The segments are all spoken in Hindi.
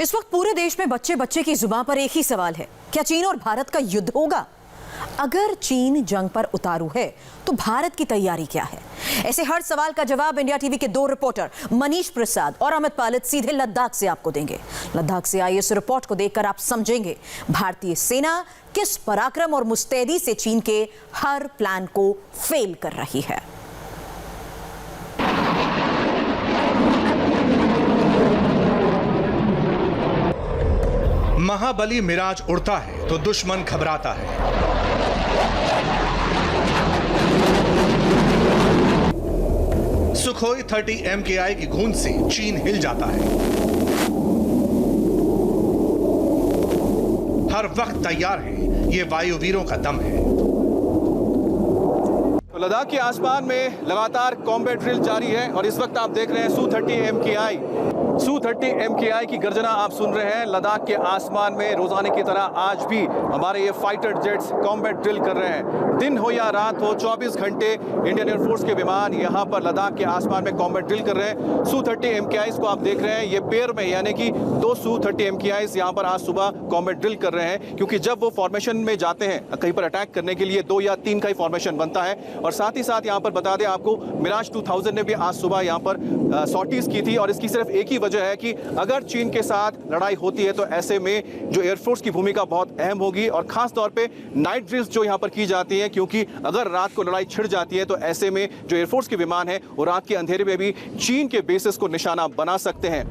इस वक्त पूरे देश में बच्चे बच्चे की जुबान पर एक ही सवाल है, क्या चीन और भारत का युद्ध होगा? अगर चीन जंग पर उतारू है तो भारत की तैयारी क्या है? ऐसे हर सवाल का जवाब इंडिया टीवी के दो रिपोर्टर मनीष प्रसाद और अमित पालित सीधे लद्दाख से आपको देंगे। लद्दाख से आई इस रिपोर्ट को देखकर आप समझेंगे भारतीय सेना किस पराक्रम और मुस्तैदी से चीन के हर प्लान को फेल कर रही है। महाबली मिराज उड़ता है तो दुश्मन घबराता है। सुखोई 30 MKI की गूंज से चीन हिल जाता है। हर वक्त तैयार है, ये वायुवीरों का दम है। तो लद्दाख के आसमान में लगातार कॉम्बैट ड्रिल जारी है और इस वक्त आप देख रहे हैं Su-30 MKI Su-30 MKI की गर्जना आप सुन रहे हैं। लद्दाख के आसमान में रोजाना की तरह आज भी हमारे ये फाइटर जेट्स कॉम्बैट ड्रिल कर रहे हैं। दिन हो या रात हो, 24 घंटे इंडियन एयरफोर्स के विमान यहाँ पर लद्दाख के आसमान में कॉम्बैट ड्रिल कर रहे हैं। Su-30 MKIs को आप देख रहे हैं, ये पेयर में यानी कि दो Su-30 MKIs यहाँ पर आज सुबह कॉम्बैट ड्रिल कर रहे हैं, क्योंकि जब वो फॉर्मेशन में जाते हैं कहीं पर अटैक करने के लिए 2 या 3 का ही फॉर्मेशन बनता है। और साथ ही साथ यहाँ पर बता दें आपको, मिराज 2000 ने भी आज सुबह यहाँ पर सॉर्टीज की थी और इसकी सिर्फ एक ही वजह है कि अगर चीन के साथ लड़ाई होती है तो ऐसे में जो एयरफोर्स की भूमिका बहुत अहम होगी और खास तौर पे नाइट ड्रिल्स जो यहाँ पर की जाती है, क्योंकि अगर रात को लड़ाई छिड़ जाती है तो ऐसे में जो एयरफोर्स के विमान है वो रात के अंधेरे में भी चीन के बेसिस को निशाना बना सकते हैं।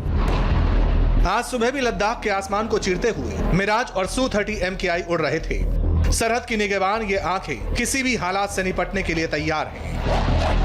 आज सुबह भी लद्दाख के आसमान को चीरते हुए मिराज और Su-30 MKI उड़ रहे थे। सरहद की निगहबान ये आंखें किसी भी हालात से निपटने के लिए तैयार हैं।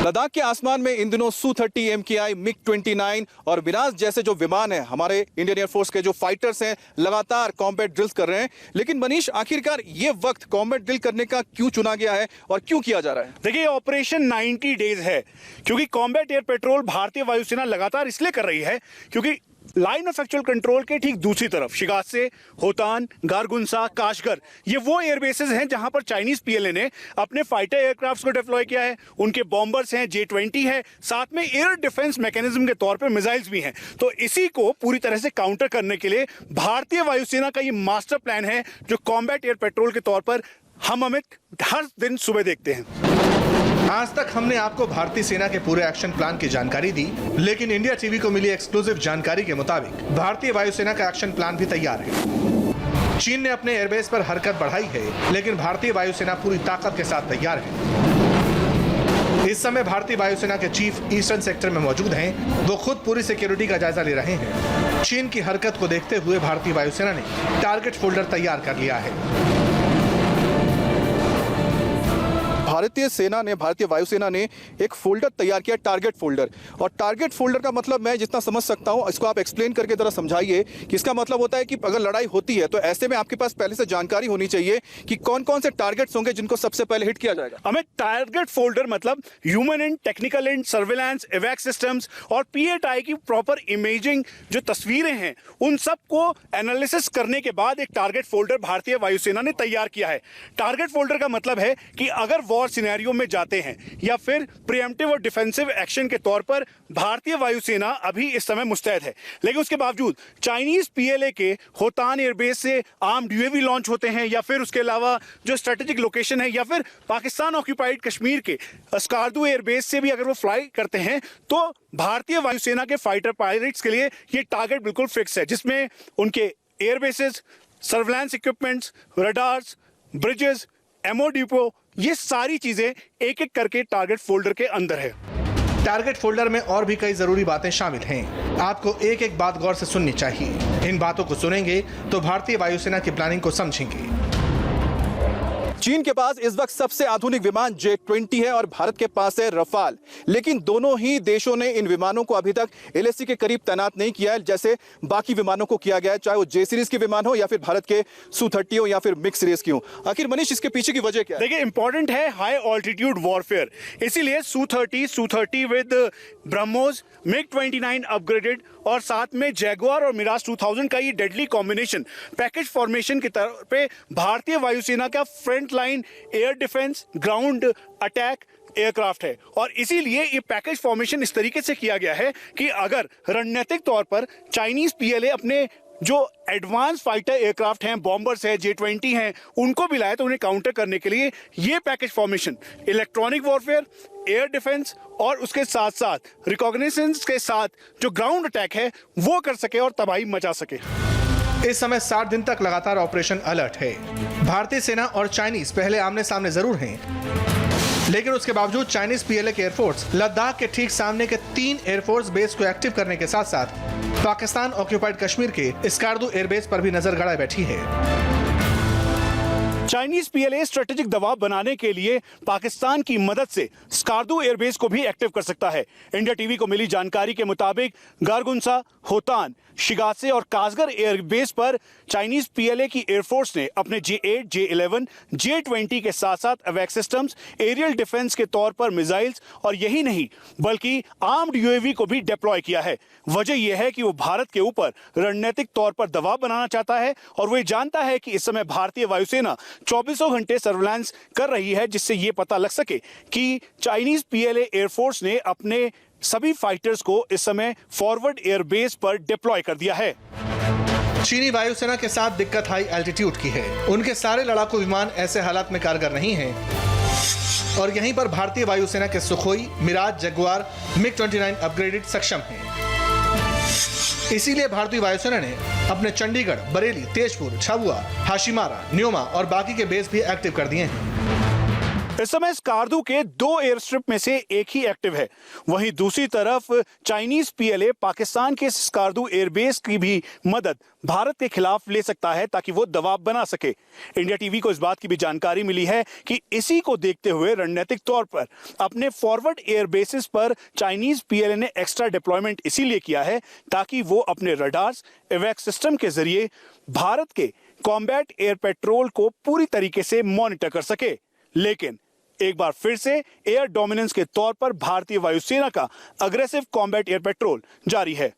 लद्दाख के आसमान में इन दिनों Su-30 MKI, MiG-29 और मिराज जैसे जो विमान हैं हमारे इंडियन एयरफोर्स के जो फाइटर्स हैं लगातार कॉम्बैट ड्रिल्स कर रहे हैं। लेकिन मनीष, आखिरकार ये वक्त कॉम्बैट ड्रिल करने का क्यों चुना गया है और क्यों किया जा रहा है? देखिए, ऑपरेशन 90 डेज है, क्योंकि कॉम्बैट एयर पेट्रोल भारतीय वायुसेना लगातार इसलिए कर रही है क्योंकि लाइन ऑफ एक्चुअल कंट्रोल के ठीक दूसरी तरफ शिगात्से, होतान, गारगुंसा, काशगर, ये वो एयरबेसेस हैं जहां पर चाइनीज पीएलए ने अपने फाइटर एयरक्राफ्ट्स को डिप्लॉय किया है। उनके बॉम्बर्स हैं, J-20 है, साथ में एयर डिफेंस मैकेनिज्म के तौर पे मिसाइल्स भी हैं। तो इसी को पूरी तरह से काउंटर करने के लिए भारतीय वायुसेना का ये मास्टर प्लान है, जो कॉम्बैट एयर पेट्रोल के तौर पर हम अमित हर दिन सुबह देखते हैं। आज तक हमने आपको भारतीय सेना के पूरे एक्शन प्लान की जानकारी दी, लेकिन इंडिया टीवी को मिली एक्सक्लूसिव जानकारी के मुताबिक भारतीय वायुसेना का एक्शन प्लान भी तैयार है। चीन ने अपने एयरबेस पर हरकत बढ़ाई है, लेकिन भारतीय वायुसेना पूरी ताकत के साथ तैयार है। इस समय भारतीय वायुसेना के चीफ ईस्टर्न सेक्टर में मौजूद हैं। वो खुद पूरी सिक्योरिटी का जायजा ले रहे हैं। चीन की हरकत को देखते हुए भारतीय वायुसेना ने टारगेट फोल्डर तैयार कर लिया है। भारतीय वायुसेना ने एक फोल्डर तैयार किया, टारगेट फोल्डर। और टारगेट फोल्डर का मतलब मैं जितना समझ सकता हूं, इसको आप एक्सप्लेन करके जरा समझाइए कि इसका मतलब होता है कि अगर लड़ाई होती है तो ऐसे में आपके पास पहले से जानकारी होनी चाहिए कि कौन कौन से टारगेट्स होंगे जिनको सबसे पहले हिट किया जाएगा। हमें टारगेट फोल्डर मतलब human and technical and surveillance, एवैक सिस्टम्स और PATI की प्रॉपर इमेजिंग जो तस्वीरें हैं उन सबको एनालिसिस करने के बाद एक टारगेट फोल्डर भारतीय वायुसेना ने तैयार किया है। टारगेट फोल्डर का मतलब है कि अगर वॉर सिनेरियो में जाते हैं या फिर प्रीएम्प्टिव और डिफेंसिव एक्शन के तौर पर भारतीय वायुसेना अभी इस समय मुस्तैद है। लेकिन उसके बावजूद चाइनीज पीएलए के होतान एयरबेस से आर्म्ड UAV लॉन्च होते हैं, या फिर उसके अलावा जो स्ट्रेटेजिक लोकेशन है, या फिर पाकिस्तान ऑक्यूपाइड कश्मीर के स्कार्दू एयरबेस से भी अगर वो फ्लाई करते हैं, तो भारतीय वायुसेना के फाइटर पायलट्स के लिए ये टारगेट बिल्कुल फिक्स है, जिसमें उनके airbases, surveillance equipments, radars, bridges, ammo depot, ये सारी चीजें एक एक करके टारगेट फोल्डर के अंदर है। टारगेट फोल्डर में और भी कई जरूरी बातें शामिल हैं। आपको एक एक बात गौर से सुननी चाहिए। इन बातों को सुनेंगे तो भारतीय वायुसेना की प्लानिंग को समझेंगे। चीन के पास इस वक्त सबसे आधुनिक विमान J-20 है और भारत के पास है रफाल। लेकिन दोनों ही देशों ने इन विमानों को अभी तक LAC के करीब तैनात नहीं किया है, जैसे बाकी विमानों को किया गया है, चाहे वो J सीरीज के विमान हो या फिर भारत के Su-30 हो या फिर MiG सीरीज की हो। आखिर मनीष, इसके पीछे की वजह क्या है? देखिए, इंपॉर्टेंट है हाई ऑल्टीट्यूड वॉरफेयर, इसीलिए Su-30 with BrahMos, MiG-29 upgraded और साथ में जैगुआर और मिराज 2000 का ये डेडली कॉम्बिनेशन पैकेज फॉर्मेशन की तरफ पे भारतीय वायुसेना का front line air defence, ground attack, aircraft है और इसीलिए ये पैकेज फॉर्मेशन इस तरीके से किया गया है कि अगर रणनीतिक तौर पर चाइनीज पीएलए अपने जो एडवांस फाइटर एयरक्राफ्ट हैं, बॉम्बर्स हैं, J-20 हैं, उनको भी लाए तो उन्हें काउंटर करने के लिए ये package formation electronic warfare, air defence और उसके साथ साथ रिकॉग्निशंस के साथ जो ग्राउंड अटैक है वो कर सके और तबाही मचा सके। इस समय 60 दिन तक लगातार ऑपरेशन अलर्ट है। भारतीय सेना और चाइनीज पहले आमने सामने जरूर हैं, लेकिन उसके बावजूद चाइनीज पीएलए की एयरफोर्स लद्दाख के ठीक सामने के 3 एयरफोर्स बेस को एक्टिव करने के साथ साथ पाकिस्तान ऑक्यूपाइड कश्मीर के स्कार्दू एयरबेस पर भी नजर गड़ाए बैठी है। चाइनीज पीएलए स्ट्रेटेजिक दबाव बनाने के लिए पाकिस्तान की मदद से स्कार्दू एयरबेस को भी एक्टिव कर सकता है। इंडिया टीवी को मिली जानकारी के मुताबिक गारगुंसा, होतान, शिगासे और कासगर एयरबेस पर चाइनीज पीएलए की एयरफोर्स ने अपने J-8, J-11, J-20 के साथ साथ अवैक सिस्टम्स, एरियल डिफेंस के तौर पर मिसाइल्स और यही नहीं बल्कि आर्म्ड यूएवी को भी डिप्लॉय किया है। वजह यह है कि वो भारत के ऊपर रणनीतिक तौर पर दबाव बनाना चाहता है और वो ये जानता है कि इस समय भारतीय वायुसेना 24 घंटे सर्विलांस कर रही है, जिससे ये पता लग सके कि चाइनीज पीएलए एयरफोर्स ने अपने सभी फाइटर्स को इस समय फॉरवर्ड एयरबेस पर डिप्लॉय कर दिया है। चीनी वायुसेना के साथ दिक्कत हाई एल्टीट्यूड की है। उनके सारे लड़ाकू विमान ऐसे हालात में कारगर नहीं हैं और यहीं पर भारतीय वायुसेना के Sukhoi, Miraj, Jaguar, MiG-29 upgraded सक्षम हैं। इसीलिए भारतीय वायुसेना ने अपने चंडीगढ़, बरेली, तेजपुर, झाबुआ, हाशिमारा, न्योमा और बाकी के बेस भी एक्टिव कर दिए हैं। इस समय स्कार्दू के 2 एयर स्ट्रिप में से एक ही एक्टिव है। वहीं दूसरी तरफ चाइनीज पीएलए पाकिस्तान के स्कार्दू एयरबेस की भी मदद भारत के खिलाफ ले सकता है ताकि वो दबाव बना सके। इंडिया टीवी को इस बात की भी जानकारी मिली है कि इसी को देखते हुए रणनीतिक तौर पर अपने फॉरवर्ड एयरबेसिस पर चाइनीज पीएलए ने एक्स्ट्रा डिप्लॉयमेंट इसीलिए किया है ताकि वो अपने रडार्स, एवैक सिस्टम के जरिए भारत के कॉम्बैट एयर पेट्रोल को पूरी तरीके से मॉनिटर कर सके। लेकिन एक बार फिर से एयर डोमिनेंस के तौर पर भारतीय वायुसेना का अग्रेसिव कॉम्बैट एयर पेट्रोल जारी है।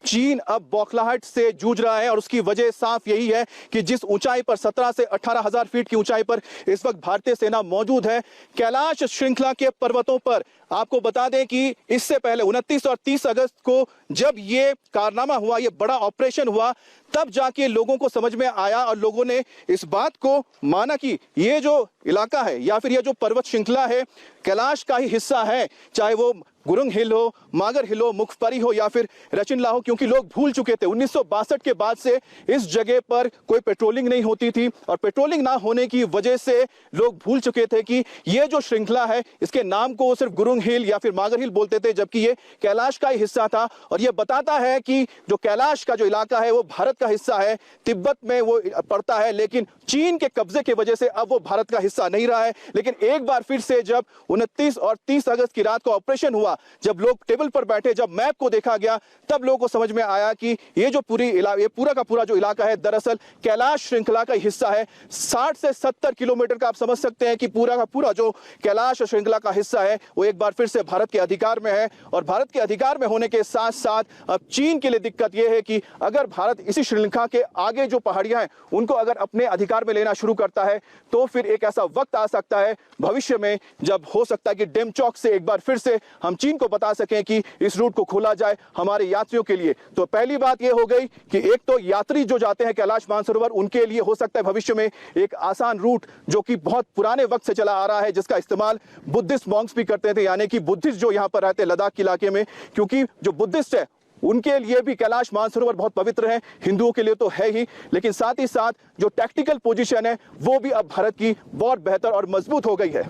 चीन अब बौखलाहट से जूझ रहा है और उसकी वजह साफ यही है कि जिस ऊंचाई पर 17 से 18,000 फीट की ऊंचाई पर इस वक्त भारतीय सेना मौजूद है, कैलाश श्रृंखला के पर्वतों पर। आपको बता दें कि इससे पहले 29 और 30 अगस्त को जब ये कारनामा हुआ, ये बड़ा ऑपरेशन हुआ, तब जाके लोगों को समझ में आया और लोगों ने इस बात को माना कि ये जो इलाका है या फिर ये जो पर्वत श्रृंखला है कैलाश का ही हिस्सा है, चाहे वो गुरुंग हिल हो, मागर हिल हो, मुखपरी हो या फिर रचिनला हो, क्योंकि लोग भूल चुके थे 1962 के बाद से इस जगह पर कोई पेट्रोलिंग नहीं होती थी और पेट्रोलिंग ना होने की वजह से लोग भूल चुके थे कि ये जो श्रृंखला है इसके नाम को सिर्फ गुरुंग हिल या फिर मागर हिल बोलते थे, जबकि ये कैलाश का ही हिस्सा था। और ये बताता है कि जो कैलाश का जो इलाका है वो भारत का हिस्सा है, तिब्बत में वो पड़ता है, लेकिन चीन के कब्जे की वजह से अब वो भारत का हिस्सा नहीं रहा है। लेकिन एक बार फिर से जब 29 और 30 अगस्त की रात को ऑपरेशन हुआ, जब लोग टेबल पर बैठे, जब मैप को देखा गया, तब लोगों को समझ में आया कि ये जो ये पूरा का पूरा जो इलाका है दरअसल कैलाश श्रृंखला का हिस्सा है। 60 से 70 किलोमीटर का आप समझ सकते हैं कि पूरा का पूरा जो कैलाश श्रृंखला का हिस्सा है वो एक बार फिर से भारत के अधिकार में है। और भारत के अधिकार में होने के साथ साथ अब चीन के लिए दिक्कत यह है कि अगर भारत इसी श्रृंखला के आगे जो पहाड़ियां हैं उनको अगर अपने अधिकार में लेना शुरू करता है तो फिर एक ऐसा वक्त आ सकता है भविष्य में जब हो सकता है कि डेमचौक से एक बार फिर से हम चीन को बता सकें कि इस रूट को खोला जाए हमारे यात्रियों के लिए। तो पहली बात यह हो गई कि एक तो यात्री जो जाते हैं कैलाश मानसरोवर उनके लिए हो सकता है भविष्य में एक आसान रूट जो कि बहुत पुराने वक्त से चला आ रहा है, जिसका इस्तेमाल बुद्धिस्ट मॉन्क्स भी करते थे, यानी कि बुद्धिस्ट जो यहाँ पर रहते हैं लद्दाख के इलाके में, क्योंकि जो बुद्धिस्ट है उनके लिए भी कैलाश मानसरोवर बहुत पवित्र है, हिंदुओं के लिए तो है ही, लेकिन साथ ही साथ जो टैक्टिकल पोजीशन है वो भी अब भारत की बहुत बेहतर और मजबूत हो गई है।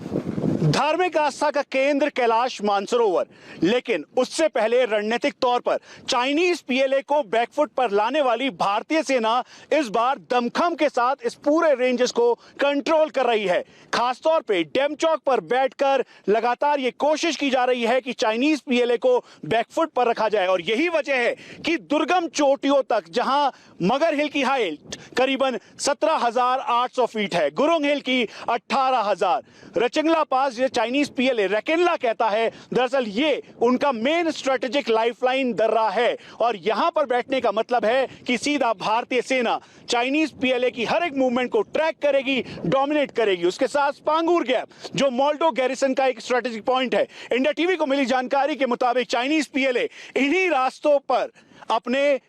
धार्मिक आस्था का केंद्र कैलाश मानसरोवर, लेकिन उससे पहले रणनीतिक तौर पर चाइनीज पीएलए को बैकफुट पर लाने वाली भारतीय सेना इस बार दमखम के साथ इस पूरे रेंजेस को कंट्रोल कर रही है। खासतौर पे डेमचौक पर बैठकर लगातार ये कोशिश की जा रही है कि चाइनीज पीएलए को बैकफुट पर रखा जाए और यही वजह है कि दुर्गम चोटियों तक, जहां मगर हिल की हाइट करीबन 17,800 फीट है, गुरुंग हिल की 18,000, रचिंगला पास पास ये चाइनीज पीएलए रकेनला कहता है, दरअसल ये उनका मेन स्ट्रेटेजिक लाइफलाइन दर्रा है और यहां पर बैठने का मतलब है कि सीधा भारतीय सेना चाइनीज पीएलए की हर एक मूवमेंट को ट्रैक करेगी, डोमिनेट करेगी। उसके साथ पांगूर गैप जो मोल्डो गैरिसन का एक स्ट्रेटेजिक पॉइंट है, इंडिया टीवी को मिली जानकारी के मुताबिक चाइनीज पीएलए इन्हीं रास्तों पर अपने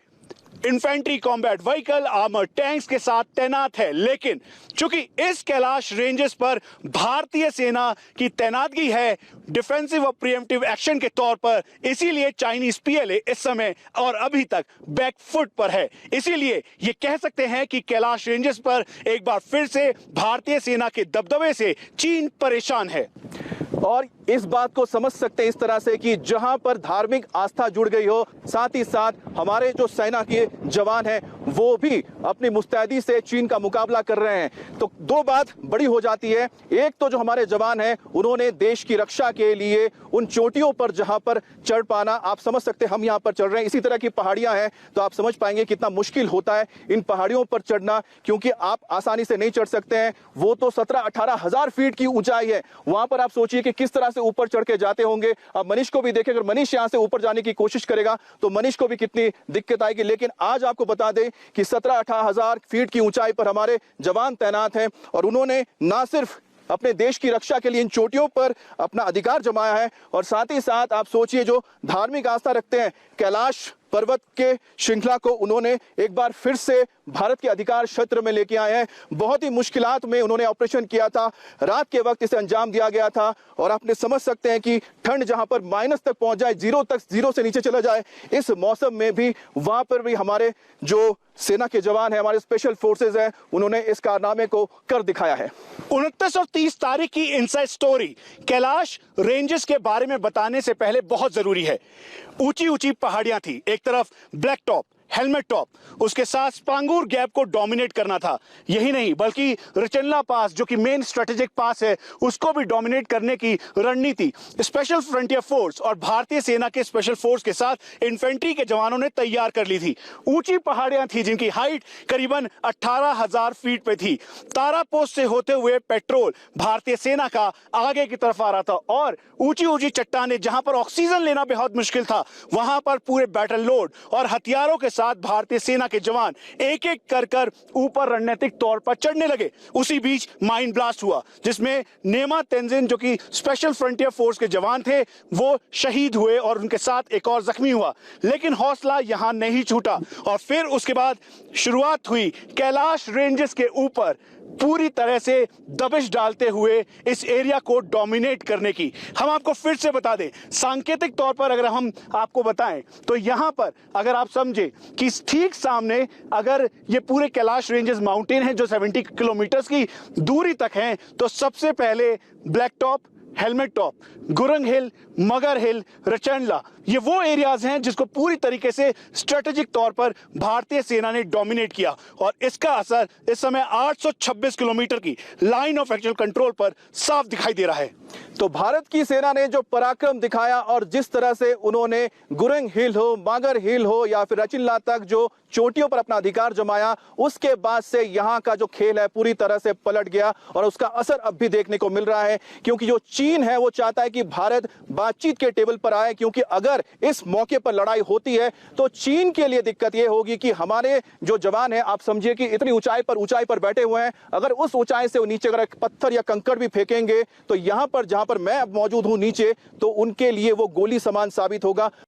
infantry combat vehicle armour tanks के साथ तैनात है। लेकिन चूंकि इस कैलाश रेंजेस पर भारतीय सेना की तैनातगी है डिफेंसिव और प्रीएम्प्टिव एक्शन के तौर पर, इसीलिए चाइनीज पीएलए इस समय और अभी तक बैकफुट पर है। इसीलिए ये कह सकते हैं कि कैलाश रेंजेस पर एक बार फिर से भारतीय सेना के दबदबे से चीन परेशान है। और इस बात को समझ सकते हैं इस तरह से कि जहां पर धार्मिक आस्था जुड़ गई हो, साथ ही साथ हमारे जो सेना के जवान हैं वो भी अपनी मुस्तैदी से चीन का मुकाबला कर रहे हैं। तो दो बात बड़ी हो जाती है, एक तो जो हमारे जवान हैं उन्होंने देश की रक्षा के लिए उन चोटियों पर जहां पर चढ़ पाना, आप समझ सकते हैं हम यहां पर चढ़ रहे हैं, इसी तरह की पहाड़ियां हैं तो आप समझ पाएंगे कितना मुश्किल होता है इन पहाड़ियों पर चढ़ना, क्योंकि आप आसानी से नहीं चढ़ सकते हैं। वो तो 17-18 हजार फीट की ऊंचाई है, वहां पर आप सोचिए कि किस तरह से ऊपर चढ़ के जाते होंगे। अब मनीष को भी देखें, अगर मनीष यहां से ऊपर जाने की कोशिश करेगा तो मनीष को भी कितनी दिक्कत आएगी। लेकिन आज आपको बता दें कि 17-18 हजार फीट की ऊंचाई पर हमारे जवान तैनात हैं और उन्होंने ना सिर्फ अपने देश की रक्षा के लिए इन चोटियों पर अपना अधिकार जमाया है, और साथ ही साथ आप सोचिए जो धार्मिक आस्था रखते हैं, कैलाश पर्वत के श्रृंखला को उन्होंने एक बार फिर से भारत के अधिकार क्षेत्र में लेके आए हैं। बहुत ही मुश्किलात में उन्होंने ऑपरेशन किया था, रात के वक्त इसे अंजाम दिया गया था और आपने समझ सकते हैं कि ठंड जहां पर माइनस तक पहुंच जाए, जीरो से नीचे चला जाए, इस मौसम में भी वहां पर भी हमारे जो सेना के जवान हैं, हमारे स्पेशल फोर्सेज हैं, उन्होंने इस कारनामे को कर दिखाया है। 29 और 30 तारीख की इनसाइड स्टोरी कैलाश रेंजेस के बारे में बताने से पहले बहुत जरूरी है। ऊंची ऊंची पहाड़ियां थी, एक तरफ ब्लैक टॉप हेलमेट टॉप, उसके साथ पांगूर गैप को डोमिनेट करना था। यही नहीं बल्कि रचनला पास जो कि मेन स्ट्रेटेजिक पास है उसको भी डोमिनेट करने की रणनीति स्पेशल फ्रंटियर फोर्स और भारतीय सेना के स्पेशल फोर्स के साथ इन्फेंट्री के जवानों ने तैयार कर ली थी। ऊंची पहाड़ियां थी जिनकी हाइट करीबन 18,000 फीट पे थी। तारा पोस्ट से होते हुए पेट्रोल भारतीय सेना का आगे की तरफ आ रहा था और ऊंची ऊंची चट्टानें जहां पर ऑक्सीजन लेना बेहद मुश्किल था, वहां पर पूरे बैटल लोड और हथियारों के साथ भारतीय सेना के जवान एक एक कर ऊपर रणनीतिक तौर पर चढ़ने लगे। उसी बीच माइन ब्लास्ट हुआ जिसमें नेमा तेंजिन जो कि स्पेशल फ्रंटियर फोर्स के जवान थे वो शहीद हुए और उनके साथ एक और जख्मी हुआ। लेकिन हौसला यहां नहीं छूटा और फिर उसके बाद शुरुआत हुई कैलाश रेंजेस के ऊपर पूरी तरह से दबिश डालते हुए इस एरिया को डोमिनेट करने की। हम आपको फिर से बता दें, सांकेतिक तौर पर अगर हम आपको बताएं तो यहां पर अगर आप समझे कि ठीक सामने अगर ये पूरे कैलाश रेंजेस माउंटेन है जो 70 किलोमीटर की दूरी तक हैं, तो सबसे पहले ब्लैक टॉप, हेलमेट टॉप, गुरंग हिल, मगर हिल, रचनला, ये वो एरियाज हैं जिसको पूरी तरीके से स्ट्रेटेजिक तौर पर भारतीय सेना ने डोमिनेट किया और इसका असर इस समय 826 किलोमीटर की लाइन ऑफ एक्चुअल कंट्रोल पर साफ दिखाई दे रहा है। तो भारत की सेना ने जो पराक्रम दिखाया और जिस तरह से उन्होंने गुरंग हिल हो, मागर हिल हो या फिर रचिनला तक जो चोटियों पर अपना अधिकार जमाया, उसके बाद से यहाँ का जो खेल है पूरी तरह से पलट गया और उसका असर अब भी देखने को मिल रहा है। क्योंकि जो चीन है वो चाहता है कि भारत बातचीत के टेबल पर आए, क्योंकि अगर इस मौके पर लड़ाई होती है तो चीन के लिए दिक्कत यह होगी कि हमारे जो जवान हैं, आप समझिए कि इतनी ऊंचाई पर बैठे हुए हैं, अगर उस ऊंचाई से नीचे अगर पत्थर या कंकड़ भी फेंकेंगे तो यहाँ पर जहां पर मैं अब मौजूद हूं नीचे, तो उनके लिए वो गोली समान साबित होगा।